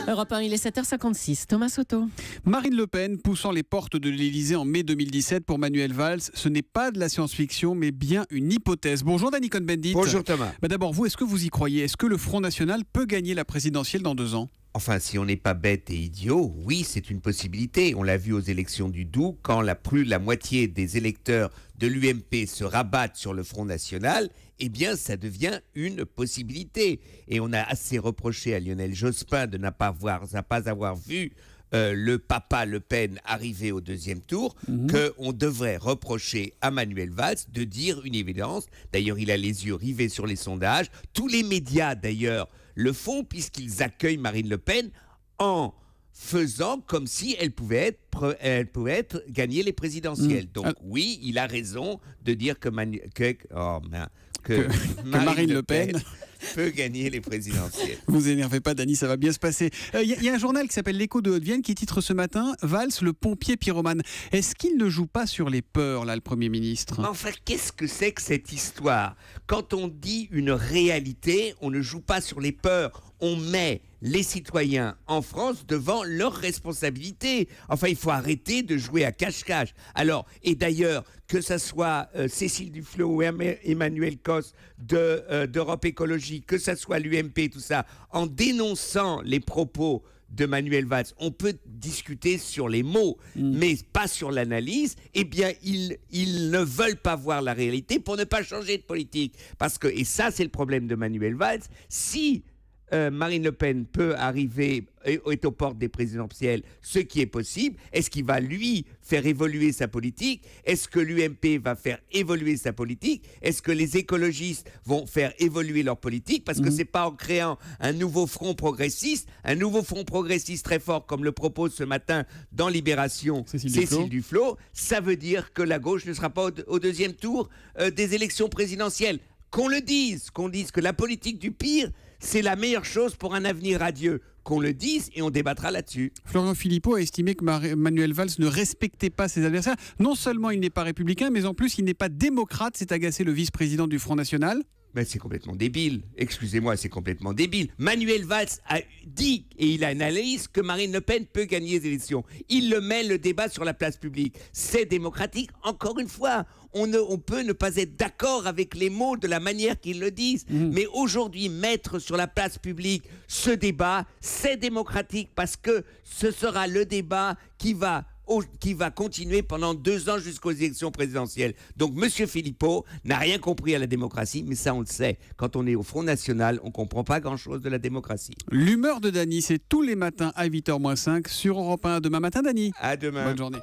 Europe 1, il est 7h56. Thomas Soto. Marine Le Pen poussant les portes de l'Élysée en mai 2017 pour Manuel Valls, ce n'est pas de la science-fiction, mais bien une hypothèse. Bonjour Dany Cohn-Bendit. Bonjour Thomas. D'abord, vous, est-ce que vous y croyez? Est-ce que le Front National peut gagner la présidentielle dans 2 ans? Enfin, si on n'est pas bête et idiot, oui, c'est une possibilité. On l'a vu aux élections du Doubs, quand plus de la moitié des électeurs de l'UMP se rabattent sur le Front National, eh bien, ça devient une possibilité. Et on a assez reproché à Lionel Jospin de ne pas avoir vu le papa Le Pen arriver au 2e tour, qu'on devrait reprocher à Manuel Valls de dire une évidence. D'ailleurs, il a les yeux rivés sur les sondages. Tous les médias, d'ailleurs, le font puisqu'ils accueillent Marine Le Pen en faisant comme si elle pouvait gagner les présidentielles. Donc oui, il a raison de dire que Marine Le Pen peut gagner les présidentielles. Vous énervez pas, Dany, ça va bien se passer. Il y a un journal qui s'appelle L'Écho de Haute-Vienne qui titre ce matin « Valls, le pompier pyromane ». Est-ce qu'il ne joue pas sur les peurs, là, le Premier ministre? Enfin, qu'est-ce que c'est que cette histoire? Quand on dit une réalité, on ne joue pas sur les peurs. On met les citoyens en France devant leurs responsabilités. Enfin, il faut arrêter de jouer à cache-cache. Alors, et d'ailleurs, que ça soit Cécile Duflot ou Emmanuel Cos d'Europe Écologie, que ça soit l'UMP, tout ça, en dénonçant les propos de Manuel Valls, on peut discuter sur les mots, mais pas sur l'analyse. Eh bien, ils ne veulent pas voir la réalité pour ne pas changer de politique. Parce que, et ça, c'est le problème de Manuel Valls, si Marine Le Pen peut arriver, est aux portes des présidentielles, ce qui est possible. Est-ce qu'il va, lui, faire évoluer sa politique? Est-ce que l'UMP va faire évoluer sa politique? Est-ce que les écologistes vont faire évoluer leur politique? Parce que c'est pas en créant un nouveau front progressiste très fort, comme le propose ce matin dans Libération Cécile Duflot, ça veut dire que la gauche ne sera pas au 2e tour des élections présidentielles. Qu'on dise que la politique du pire, c'est la meilleure chose pour un avenir radieux. Qu'on le dise et on débattra là-dessus. Florian Philippot a estimé que Manuel Valls ne respectait pas ses adversaires. Non seulement il n'est pas républicain, mais en plus il n'est pas démocrate. C'est agacé le vice-président du Front National. Mais c'est complètement débile. Excusez-moi, c'est complètement débile. Manuel Valls a dit, et il a une analyse, que Marine Le Pen peut gagner les élections. Il met le débat sur la place publique. C'est démocratique. Encore une fois, on peut ne pas être d'accord avec les mots de la manière qu'ils le disent. Mais aujourd'hui, mettre sur la place publique ce débat, c'est démocratique parce que ce sera le débat qui va continuer pendant 2 ans jusqu'aux élections présidentielles. Donc M. Philippot n'a rien compris à la démocratie, mais ça on le sait. Quand on est au Front National, on ne comprend pas grand-chose de la démocratie. L'humeur de Dany, c'est tous les matins à 8h-5 sur Europe 1. Demain matin, Dany. À demain. Bonne journée.